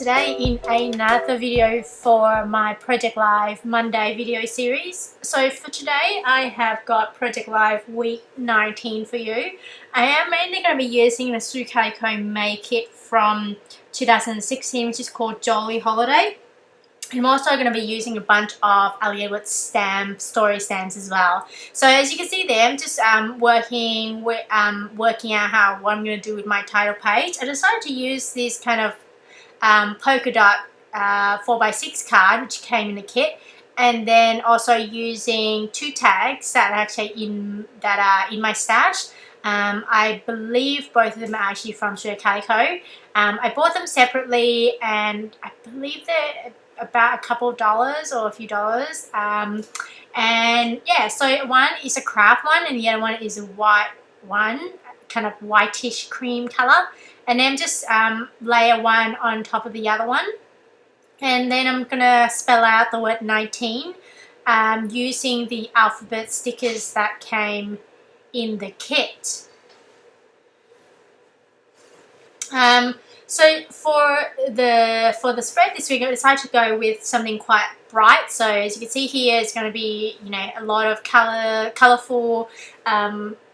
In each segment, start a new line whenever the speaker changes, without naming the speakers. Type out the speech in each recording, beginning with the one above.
today in another video for my Project Live Monday video series. So for today I have got Project Live week 19 for you. I am mainly going to be using the Calico Make Kit from 2016, which is called Jolly Holiday. I'm also going to be using a bunch of Ali Edwards story stamps as well. So as you can see there, I'm just working out what I'm going to do with my title page. I decided to use this kind of polka dot 4x6 card which came in the kit, and then also using two tags that are actually in my stash. I believe both of them are actually from Calico. I bought them separately, and I believe they're about a couple of dollars or a few dollars. And yeah, so one is a craft one and the other one is a white one, kind of whitish cream color. And then just layer one on top of the other one. And then I'm gonna spell out the word 19 using the alphabet stickers that came in the kit. So for the spread this week, I decided to go with something quite bright. So as you can see here, it's going to be, you know, a lot of colourful,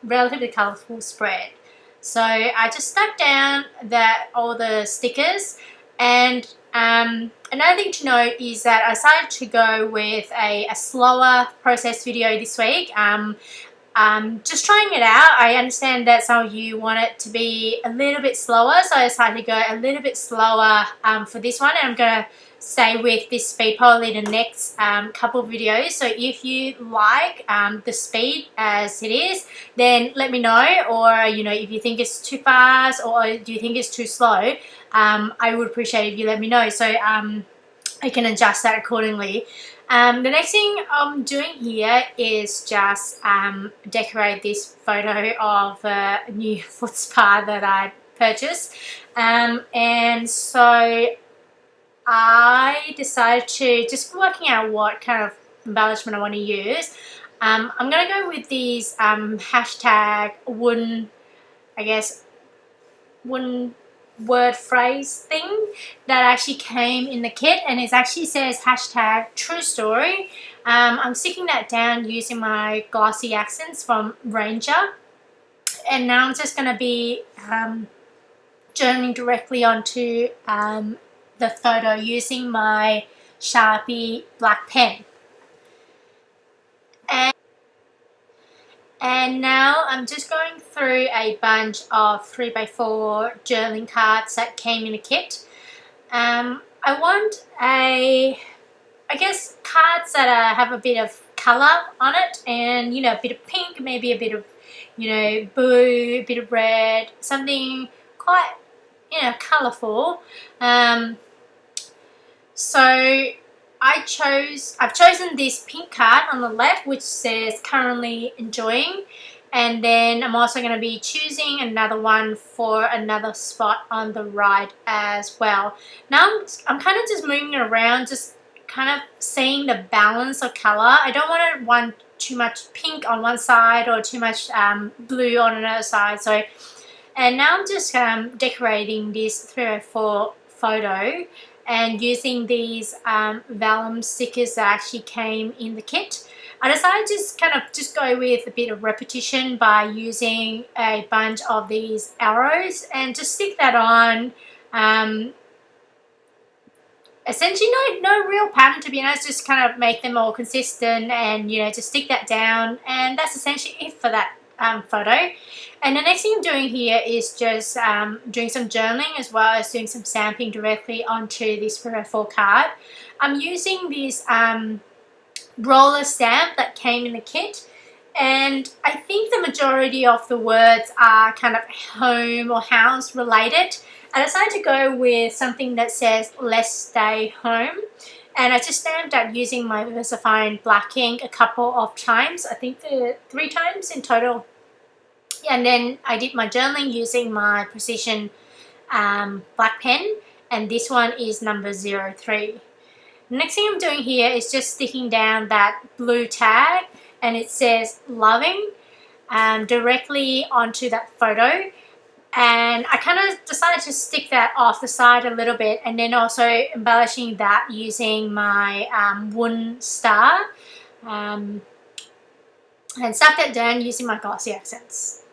relatively colourful spread. So I just stuck down all the stickers, and another thing to note is that I decided to go with a slower process video this week. Just trying it out. I understand that some of you want it to be a little bit slower, so I decided to go a little bit slower for this one, and I'm going to stay with this speed probably the next couple of videos. So if you like the speed as it is, then let me know, or you know, if you think it's too fast or do you think it's too slow, I would appreciate if you let me know, so I can adjust that accordingly. The next thing I'm doing here is just decorate this photo of a new foot spa that I purchased, and so I decided to just working out what kind of embellishment I want to use. I'm going to go with these hashtag wooden word phrase thing that actually came in the kit, and it actually says hashtag true story. I'm sticking that down using my glossy accents from Ranger, and now I'm just going to be journaling directly onto the photo using my Sharpie black pen. And now I'm just going through a bunch of 3x4 journaling cards that came in a kit. I want cards that have a bit of colour on it, and you know, a bit of pink, maybe a bit of, you know, blue, a bit of red, something quite, you know, colourful. So I've chosen this pink card on the left which says currently enjoying, and then I'm also going to be choosing another one for another spot on the right as well. Now I'm kind of just moving it around, just kind of seeing the balance of color. I don't want too much pink on one side or too much blue on another side. So, and now I'm just decorating this 304 photo and using these vellum stickers that actually came in the kit. I decided to just go with a bit of repetition by using a bunch of these arrows and just stick that on. Essentially no real pattern, to be honest, just kind of make them all consistent, and you know, just stick that down, and that's essentially it for that photo. And the next thing I'm doing here is just doing some journaling as well as doing some stamping directly onto this 304 card. I'm using this roller stamp that came in the kit, and I think the majority of the words are kind of home or house related. I decided to go with something that says let's stay home, and I just stamped that using my VersaFine black ink a couple of times, I think 3 times in total. And then I did my journaling using my Precision black pen, and this one is number 03. The next thing I'm doing here is just sticking down that blue tag, and it says loving directly onto that photo. And I kind of decided to stick that off the side a little bit, and then also embellishing that using my wooden star, and stuck that down using my glossy accents.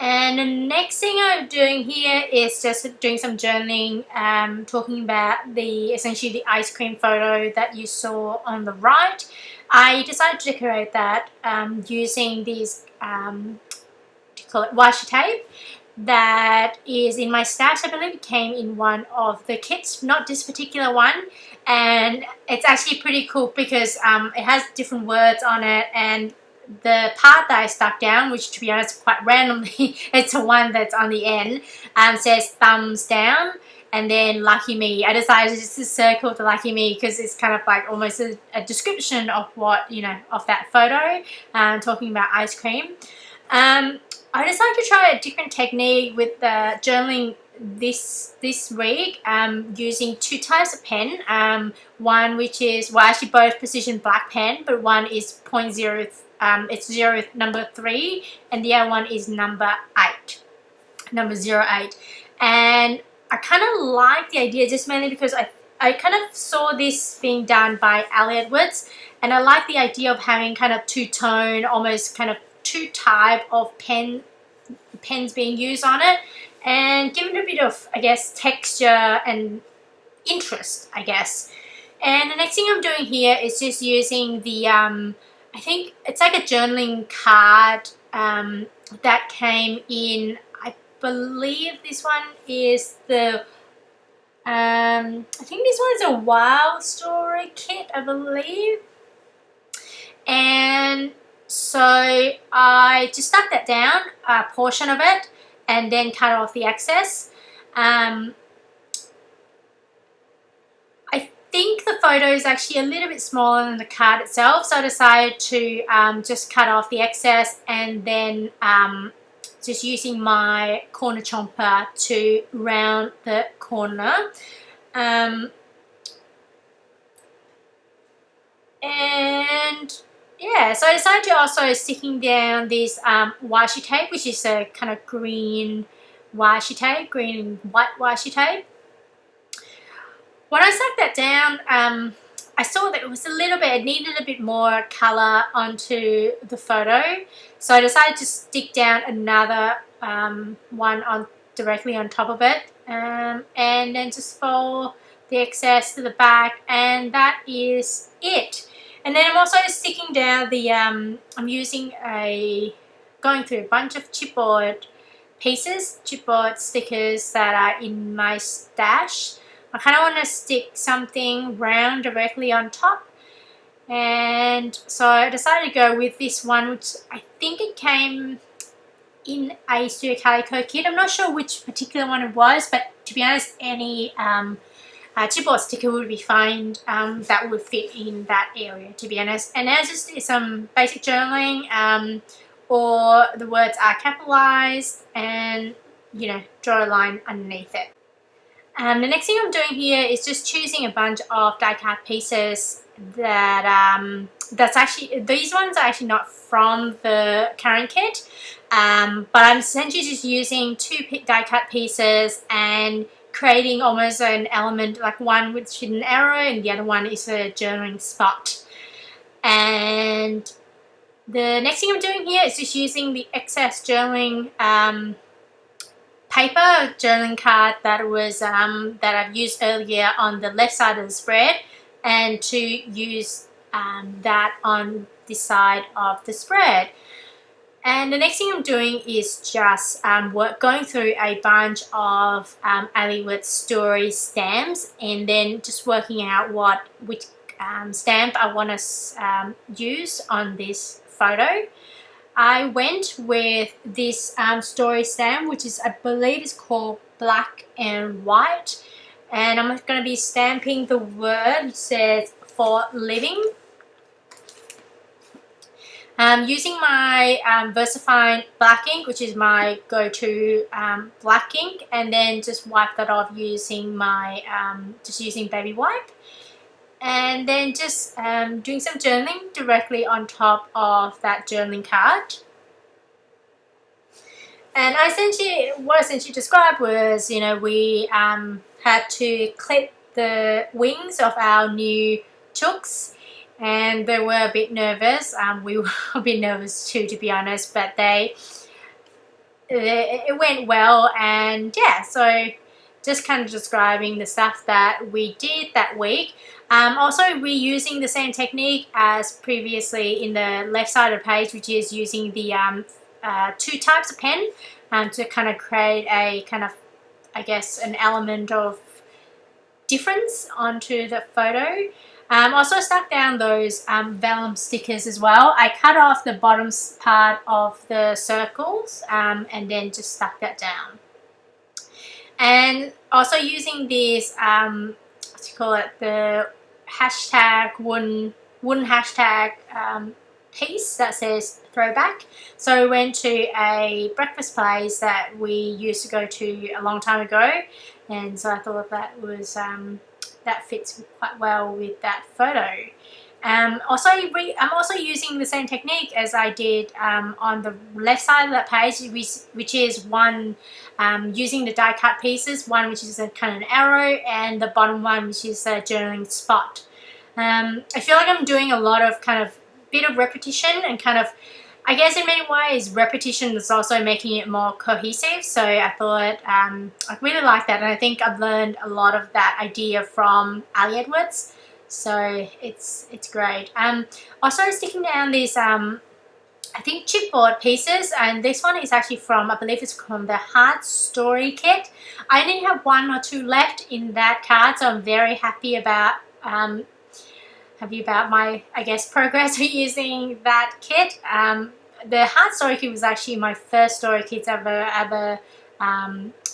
And the next thing I'm doing here is just doing some journaling, talking about essentially the ice cream photo that you saw on the right. I decided to decorate that using these, what do you call it, washi tape that is in my stash. I believe it came in one of the kits, not this particular one. And it's actually pretty cool because it has different words on it, and the part that I stuck down, which to be honest quite randomly it's the one that's on the end, says thumbs down, and then lucky me. I decided just to circle the lucky me because it's kind of like almost a description of what, you know, of that photo, talking about ice cream. I decided to try a different technique with the journaling this week, using two types of pen. One which is, well, actually both precision black pen, but one is it's number 3, and the other one is number 8, number 08. And I kind of like the idea just mainly because I kind of saw this being done by Ali Edwards, and I like the idea of having kind of two-tone, almost kind of two type of pens being used on it, and give it a bit of, I guess, texture and interest, I guess. And the next thing I'm doing here is just using the I think it's like a journaling card that came in, I believe this one is the, I think this one is a Wild Story kit, I believe. And so I just stuck that down, a portion of it, and then cut off the excess. I think the photo is actually a little bit smaller than the card itself, so I decided to just cut off the excess, and then just using my corner chomper to round the corner. And yeah, so I decided to also sticking down this washi tape, which is a kind of green washi tape, green and white washi tape. When I stuck that down, I saw that it was a little bit, it needed a bit more colour onto the photo. So I decided to stick down another one directly on top of it, and then just fold the excess to the back, and that is it. And then I'm also sticking down the, I'm going through a bunch of chipboard pieces, chipboard stickers that are in my stash. I kind of want to stick something round directly on top, and so I decided to go with this one, which I think it came in a Studio Calico kit. I'm not sure which particular one it was, but to be honest, any chipboard sticker would be fine, that would fit in that area, to be honest. And as just some basic journaling, or the words are capitalized, and you know, draw a line underneath it. The next thing I'm doing here is just choosing a bunch of die cut pieces that that's actually, these ones are actually not from the current kit, but I'm essentially just using two die cut pieces and creating almost an element, like one with an arrow and the other one is a journaling spot. And the next thing I'm doing here is just using the excess journaling paper, journaling card that was that I've used earlier on the left side of the spread, and to use that on this side of the spread. And the next thing I'm doing is just going through a bunch of Ali Edwards story stamps, and then just working out which stamp I want to use on this photo. I went with this story stamp, which is, I believe is called Black and White, and I'm going to be stamping the word, which says for living. Using my VersaFine black ink, which is my go-to black ink, and then just wipe that off using my just using baby wipe, and then just doing some journaling directly on top of that journaling card. And what I essentially described was, you know, we had to clip the wings of our new chooks, and they were a bit nervous. We were a bit nervous too, to be honest, but it went well. And yeah, so just kind of describing the stuff that we did that week. Also reusing the same technique as previously in the left side of the page, which is using the two types of pen to kind of create a kind of, I guess, an element of difference onto the photo. Also stuck down those vellum stickers as well. I cut off the bottom part of the circles and then just stuck that down. And also using this, what do you call it, the hashtag wooden hashtag piece that says throwback. So we went to a breakfast place that we used to go to a long time ago, and so I thought that was that fits quite well with that photo. I'm also using the same technique as I did on the left side of that page, which is one using the die cut pieces, one which is a kind of an arrow, and the bottom one which is a journaling spot. I feel like I'm doing a lot of kind of bit of repetition, and kind of, I guess in many ways repetition is also making it more cohesive. So I thought I really like that, and I think I've learned a lot of that idea from Ali Edwards. So it's great. Also sticking down these I think chipboard pieces, and this one is actually from, I believe it's from the Heart Story kit. I only have 1 or 2 left in that card, so I'm very happy about my, I guess, progress with using that kit. The Heart Story kit was actually my first story kit ever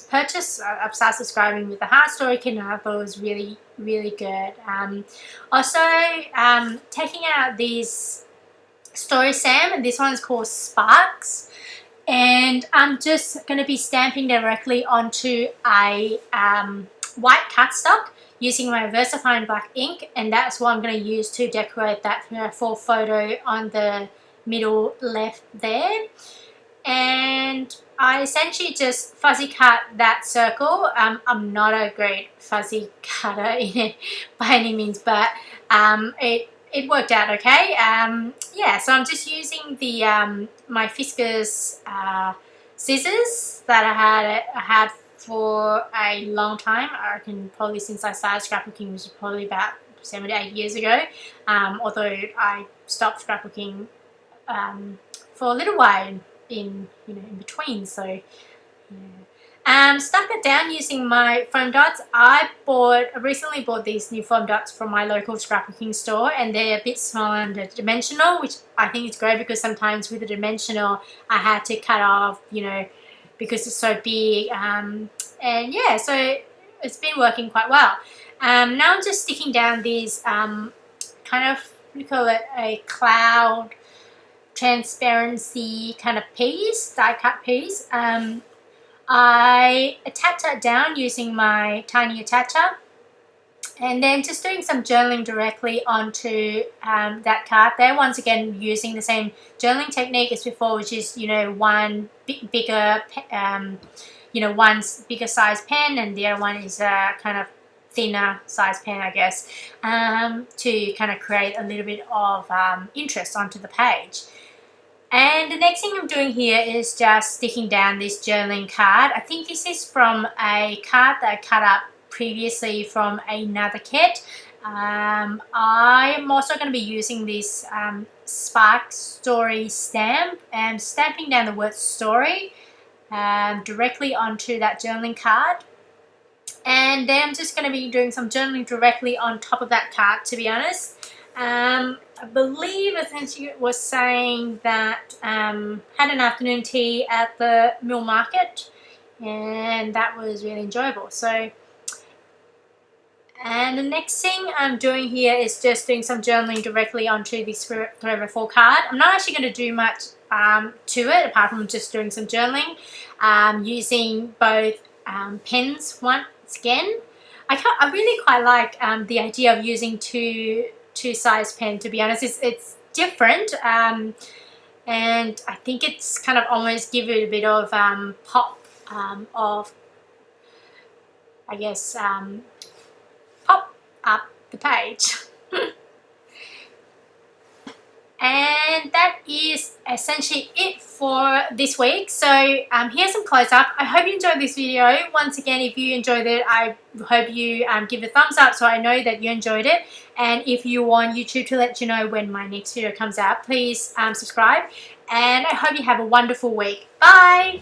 purchase. I've started subscribing with the Heart Story kit, and I thought it was really, really good. Also, taking out these Story Sam, and this one's called Sparks, and I'm just going to be stamping directly onto a white cardstock using my VersaFine black ink, and that's what I'm going to use to decorate that full photo on the middle left there. And I essentially just fuzzy cut that circle. I'm not a great fuzzy cutter in it by any means, but it worked out okay. Yeah, so I'm just using the my Fiskars scissors that I had for a long time. I reckon probably since I started scrapbooking, which was probably about 7 to 8 years ago. Although I stopped scrapbooking for a little while in between, so yeah. Stuck it down using my foam dots. I recently bought these new foam dots from my local scrapbooking store, and they're a bit smaller and dimensional, which I think is great because sometimes with the dimensional I had to cut off, because it's so big, and yeah, so it's been working quite well. Now I'm just sticking down these kind of, what do you call it, a cloud transparency kind of piece, die cut piece. I attach that down using my tiny attacher, and then just doing some journaling directly onto that card there. Once again, using the same journaling technique as before, which is one bigger one's bigger size pen, and the other one is a kind of thinner size pen, I guess, to kind of create a little bit of interest onto the page. And the next thing I'm doing here is just sticking down this journaling card. I think this is from a card that I cut up previously from another kit. I'm also going to be using this Spark Story stamp and stamping down the word story directly onto that journaling card. And then I'm just going to be doing some journaling directly on top of that card, to be honest. I believe essentially it was saying that had an afternoon tea at the Mill Market, and that was really enjoyable. So, and the next thing I'm doing here is just doing some journaling directly onto this Forever 4 card. I'm not actually going to do much to it apart from just doing some journaling, using both pens once again. I really quite like the idea of using two size pen, to be honest. It's different. and I think it's kind of almost give it a bit of pop of, I guess, pop up the page. And that is essentially it for this week. So here's some close-up. I hope you enjoyed this video. Once again, if you enjoyed it, I hope you give a thumbs up so I know that you enjoyed it. And if you want YouTube to let you know when my next video comes out, please subscribe. And I hope you have a wonderful week. Bye!